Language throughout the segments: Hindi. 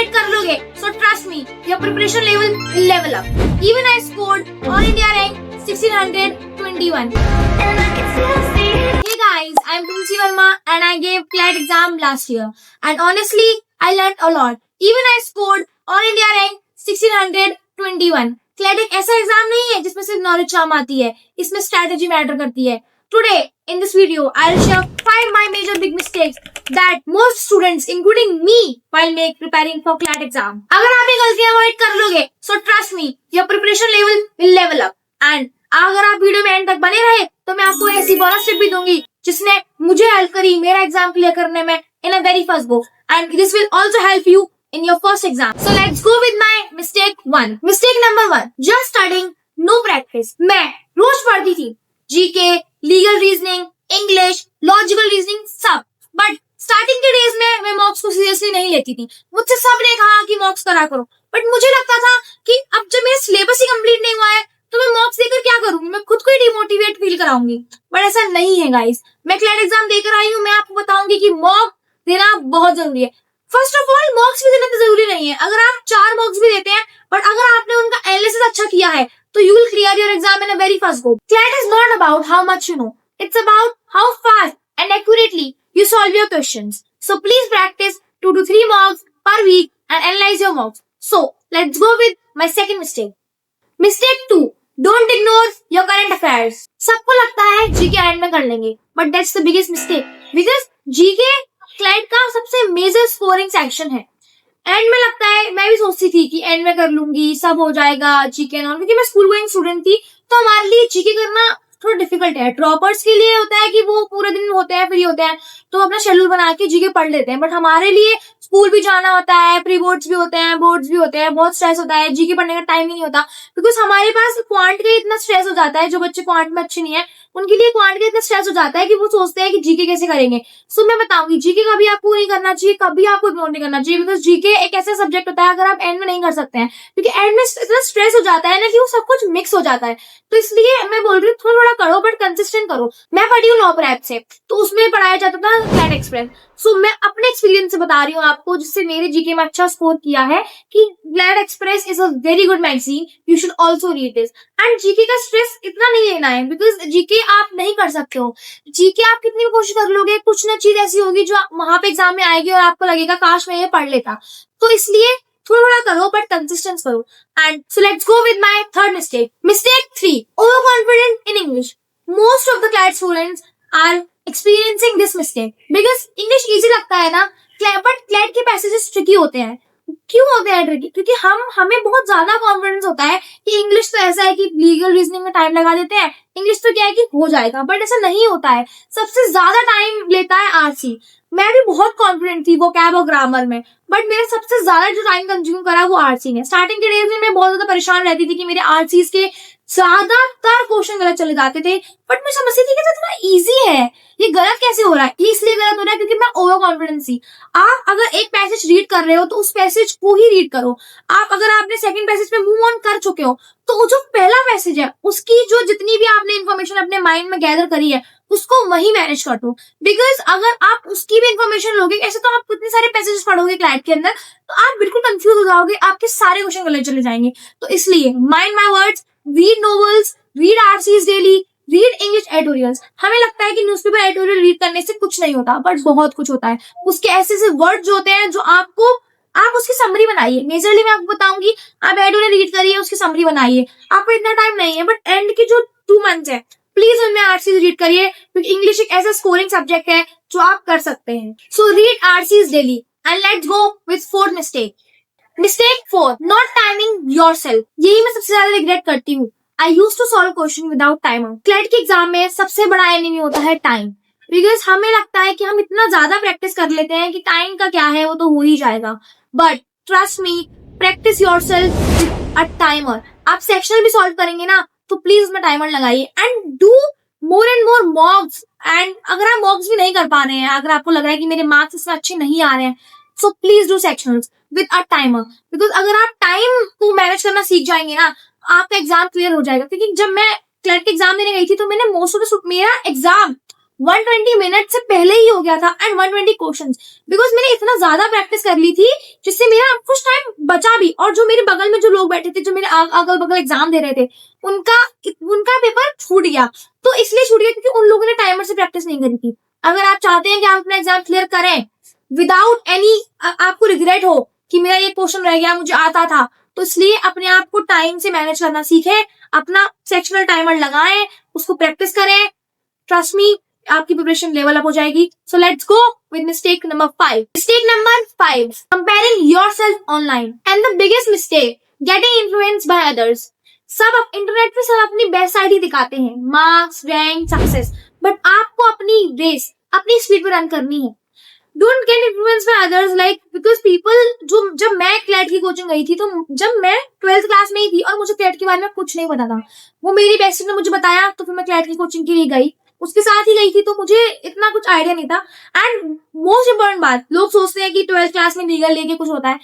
अवॉइड कर लोगे, so trust me, your preparation level will level up. Even I scored All India rank 1621. Hey guys, I'm Tulsi Verma and I gave CLAT exam last year. And honestly, I learned a lot. Even I scored All India rank 1621. CLAT एक ऐसा एग्जाम नहीं है जिसमें सिर्फ नॉलेज शाम आती है, इसमें स्ट्रेटेजी मैटर करती है. Today, in this video, I'll share 5 my major big mistakes that most students, including me, while preparing for CLAT exam. अगर आप ये गलतियां अवॉइड कर लोगे, so trust me, your preparation level will level up. And अगर आप वीडियो में एंड तक बने रहे, तो मैं आपको ऐसी बोनस टिप भी दूंगी जिसने मुझे हेल्प करी मेरा एग्जाम क्लियर करने में in a very first go. And this will also help you in your first exam. So let's go with my mistake 1. Mistake number 1. Just studying, no practice. मैं रोज पढ़ती थी GK, legal reasoning, English, logical reasoning सब. बट स्टार्टिंग के डेज में मैं मॉक्स को सीरियसली नहीं लेती थी. मुझसे सबने कहा कि मॉक्स करा करो, बट मुझे लगता था कि अब जब मेरा सिलेबस ही कंप्लीट नहीं हुआ है तो मैं मॉक्स देकर क्या करूंगी, मैं खुद को ही डिमोटिवेट फील कराऊंगी. बट ऐसा नहीं है गाइस. मैं क्लैट एग्जाम देकर आई हूँ, मैं आपको बताऊंगी कि मॉक देना बहुत जरूरी है. फर्स्ट ऑफ ऑल, मॉक्स भी देना तो जरूरी नहीं है. अगर आप 4 मॉक्स भी देते हैं बट अगर आपने उनका एनालिसिस अच्छा किया है तो you will clear your exam in a very fast go. CLAT is not about how much you know. It's about how fast and accurately you solve your questions. So please practice 2 to 3 mocks per week and analyze your mocks. So let's go with my second mistake. Mistake 2. Don't ignore your current affairs. सबको लगता है GK एंड में कर लेंगे, but that's the biggest mistake. Because GK CLAT का सबसे मेजर स्कोरिंग सेक्शन है. एंड में लगता है, मैं भी सोचती थी कि एंड में कर लूंगी, सब हो जाएगा जीके एंड ऑल, क्योंकि मैं स्कूल गोइंग स्टूडेंट थी तो हमारे लिए जीके करना थोड़ा डिफिकल्ट है. ड्रॉपर्स के लिए होता है कि वो पूरे दिन होते हैं, फ्री होते हैं तो अपना शेड्यूल बना के जीके पढ़ लेते हैं. बट हमारे लिए स्कूल भी जाना होता है, प्री बोर्ड्स भी होते हैं, बोर्ड्स भी होते हैं, बहुत स्ट्रेस होता है, जीके पढ़ने का टाइम ही नहीं होता. बिकॉज हमारे पास क्वांट का इतना स्ट्रेस हो जाता है, जो बच्चे क्वांट में अच्छे नहीं है उनके लिए क्वांट का इतना स्ट्रेस हो जाता है कि वो सोचते हैं कि जीके कैसे करेंगे. सो मैं बताऊंगी, जीके कभी आपको नहीं करना चाहिए, कभी आपको इग्नोर नहीं करना चाहिए. बिकॉज जीके एक ऐसा सब्जेक्ट होता है अगर आप एंड में नहीं कर सकते हैं, क्योंकि एंड में इतना स्ट्रेस हो जाता है ना कि वो सब कुछ मिक्स हो जाता है. तो इसलिए मैं बोल रही हूँ थोड़ा थोड़ा करो बट कंसिस्टेंट करो. मैं पढ़ी हूँ लॉ प्रैप से, तो उसमें पढ़ाया जाता था क्लैट एक्सप्रेस. सो मैं अपने एक्सपीरियंस से बता रही हूँ आपको, जिससे मेरे जीके में अच्छा स्कोर किया है, कि CLAT express is a very good magazine, you should also read this. And GK का स्ट्रेस इतना नहीं लेना है, बिकॉज जीके आप नहीं कर सकते हो. जीके आप कितनी भी कोशिश कर लोगे, कुछ ना चीज ऐसी होगी जो वहां पे एग्जाम में आएगी और आपको लगेगा काश मैं ये पढ़ लेता. तो इसलिए थोड़ा थोड़ा करो बट कंसिस्टेंस करो. And so let's go with my third mistake. Mistake 3. Overconfident in English. Most of the CLAT students are experiencing this mistake because English easy लगता है ना, बट क्लैट के पैसेजेस ट्रिकी होते हैं. क्यों होते हैं ट्रिकी? क्योंकि हमें बहुत ज्यादा कॉन्फिडेंस होता है कि इंग्लिश तो ऐसा है कि लीगल रीजनिंग में टाइम लगा देते हैं, इंग्लिश तो क्या है कि हो जाएगा. बट ऐसा नहीं होता है. सबसे ज्यादा टाइम लेता है आरसी. मैं भी बहुत कॉन्फिडेंट थी वोकैब और ग्रामर में, बट मेरा सबसे ज्यादा जो टाइम कंज्यूम करा वो आरसी ने. स्टार्टिंग के डेज में मैं बहुत ज्यादा परेशान रहती थी कि मेरे आरसीज के ज्यादातर क्वेश्चन गलत चले जाते थे. बट मैं समझती थी कि तो इतना इजी है, ये गलत कैसे हो रहा है? ये इसलिए गलत हो रहा है क्योंकि मैं ओवर कॉन्फिडेंस थी. आप अगर एक पैसेज रीड कर रहे हो तो उस पैसेज को ही रीड करो. आप अगर आपने सेकंड पैसेज पे मूव ऑन कर चुके हो तो जो पहला पैसेज है उसकी जो जितनी भी आपने इन्फॉर्मेशन अपने माइंड में गैदर करी है उसको वही मैनेज कर दो. बिकॉज अगर आप उसकी भी इन्फॉर्मेशन लोगे, ऐसे तो आप कितने सारे पैसेजेस पढ़ोगे क्लैट के अंदर, तो आप बिल्कुल कंफ्यूज हो जाओगे, आपके सारे क्वेश्चन गलत चले जाएंगे. तो इसलिए mind my words, read novels, read RCs daily, read English editorials. हमें लगता है कि न्यूज़पेपर एडिटोरियल रीड करने से कुछ नहीं होता, बट बहुत कुछ होता है. उसके ऐसे ऐसे वर्ड जो होते हैं जो आप उसकी समरी बनाइए. मेजरली मैं आपको बताऊंगी, आप एडिटोरियल रीड करिए, उसकी समरी बनाइए. आपको इतना टाइम नहीं है, बट एंड के जो 2 मंथ्स है प्लीज उनमें आरसीज रीड करिए, क्योंकि इंग्लिश एक ऐसा स्कोरिंग सब्जेक्ट है जो आप कर सकते हैं. So read RCs daily. And let's go with fourth mistake. Mistake 4. Not timing yourself. यही मैं सबसे ज्यादा रिग्रेट करती हूँ. I used to solve question without timer. CLAT के एग्जाम में सबसे बड़ा एनिमी होता है टाइम. बिकॉज हमें लगता है कि हम इतना ज्यादा प्रैक्टिस कर लेते हैं कि टाइम का क्या है, वो तो हो ही जाएगा. But trust me, practice yourself with a timer. आप सेक्शनल भी सॉल्व करेंगे ना तो प्लीज उसमें टाइमर लगाइए. And do more and more मॉक्स. And अगर आप मॉक्स भी नहीं कर पा रहे हैं, अगर आपको लग रहा है कि मेरे मार्क्स इसमें अच्छे नहीं आ रहे हैं, so please do sectionals with a timer. Because अगर आप टाइम को मैनेज करना सीख जाएंगे ना, आपका एग्जाम क्लियर हो जाएगा. क्योंकि जब मैं क्लैट के एग्जाम देने गई थी तो मैंने मोस्ट ऑफ द मेरा एग्जाम 120 मिनट से पहले ही हो गया था एंड 120 क्वेश्चंस, बिकॉज मैंने इतना ज्यादा प्रैक्टिस कर ली थी जिससे मेरा कुछ टाइम बचा भी। और जो मेरे बगल में जो लोग बैठे थे, जो मेरे अगल बगल एग्जाम दे रहे थे, उनका पेपर छूट गया। तो इसलिए छूट गया क्योंकि उन लोगों ने टाइमर से प्रैक्टिस नहीं करी थी। अगर आप चाहते हैं कि आप अपना एग्जाम क्लियर करें विदाउट एनी, आपको रिग्रेट हो कि मेरा ये क्वेश्चन रह गया, मुझे आता था, तो इसलिए अपने आप को टाइम से मैनेज करना सीखें, अपना सेक्शनल टाइमर लगाएं, उसको प्रैक्टिस करें। ट्रस्ट मी, आपकी प्रिपरेशन लेवल अप हो जाएगी। सो let's go with mistake number 5। Mistake number 5, comparing yourself online and the biggest mistake, getting influenced by others. सब इंटरनेट पे सब अपनी बेस्ट साइड ही दिखाते हैं, मार्क्स, रैंक, सक्सेस, बट आपको अपनी रेस अपनी स्पीड पे रन करनी है। Don't get influenced by others, like because people, जो जब मैं क्लैट की कोचिंग गई थी, तो जब मैं 12th क्लास में ही थी और मुझे क्लैट के बारे में कुछ नहीं पता था, वो मेरी बेस्ट फ्रेंड ने मुझे बताया, तो फिर मैं क्लैट की कोचिंग के लिए गई, उसके साथ ही गई थी, तो मुझे इतना कुछ आइडिया नहीं था। एंड मोस्ट इंपॉर्टेंट बात, लोग सोचते हैं कि 12th क्लास में लीगल लेके कुछ होता है।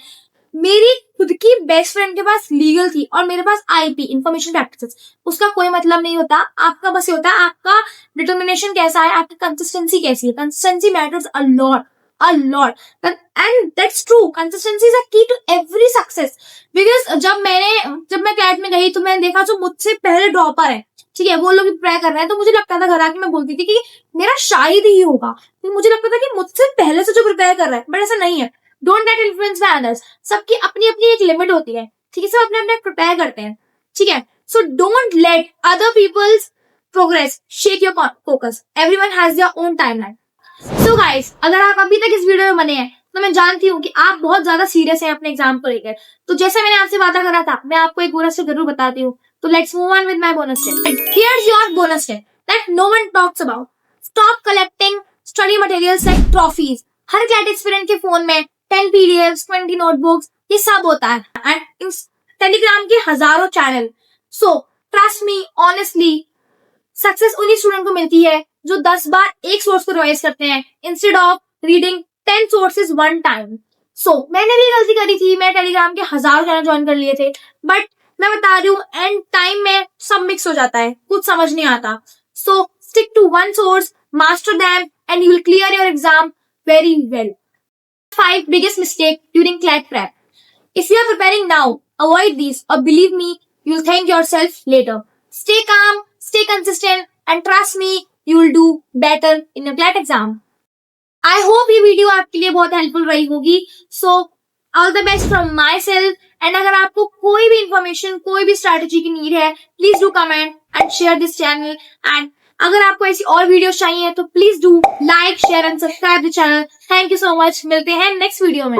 मेरी खुद की बेस्ट फ्रेंड के पास लीगल थी और मेरे पास आईपी, इंफॉर्मेशन प्रैक्टिसेस। उसका कोई मतलब नहीं होता, आपका बस ये होता है आपका डिटर्मिनेशन कैसा है, आपकी कंसिस्टेंसी कैसी है। Consistency matters a lot and that's true. Consistency is a key to every success. Because जब मैं क्लैट में गई तो मैंने देखा जो मुझसे पहले ड्रॉपर है, ठीक है, वो लोग प्रेयर कर रहे हैं, तो मुझे लगता था घर आके मैं बोलती थी कि मेरा शायद ही होगा, तो मुझे लगता था कि मुझसे पहले से जो प्रिपेयर कर रहा है, बट ऐसा नहीं है। Don't get influenced by others. सबकी अपनी अपनी एक लिमिट होती है, ठीक है, सब अपने अपने प्रिपेयर करते हैं, ठीक है। So don't let other people's progress shake your focus. Everyone has their own timeline. So guys, अगर आप अभी तक इस वीडियो में बने हैं तो मैं जानती हूँ कि आप बहुत ज्यादा सीरियस हैं अपने एग्जाम को लेकर। तो जैसा मैंने आपसे वादा करा था, मैं आपको एक बोनस टिप जरूर बताती हूँ। तो let's move on with my bonus tip. Here's your bonus tip that no one talks about. Stop collecting study materials like trophies. हर क्लैट एस्पिरेंट के फोन में 10 PDFs, 20 नोटबुक्स, ये सब होता है, एंड टेलीग्राम के हजारों channel. So trust me, honestly, success उन्हीं स्टूडेंट को मिलती है जो 10 बार एक सोर्स को रिवाइज करते हैं instead of reading 10 sources one time. So मैंने भी गलती करी थी, मैं टेलीग्राम के हजारों चैनल ज्वाइन कर लिए थे, बट मैं बता रही हूँ एंड टाइम में सब मिक्स हो जाता है, कुछ समझ नहीं आता। So stick to one source, master them, and you will clear your exam very well. 5 biggest mistake during CLAT prep. If you are preparing now, avoid these, or believe me, you'll thank yourself later. Stay calm, stay consistent, and trust me, you will do better in your CLAT exam. I hope ये वीडियो आपके लिए बहुत हेल्पफुल रही होगी। So all the best from myself. And अगर आपको कोई भी इंफॉर्मेशन, कोई भी स्ट्रैटेजी की नीड है, please do comment and share this channel. And अगर आपको ऐसी और वीडियो चाहिए तो please do like, share and subscribe the channel. Thank you so much. मिलते हैं नेक्स्ट वीडियो में।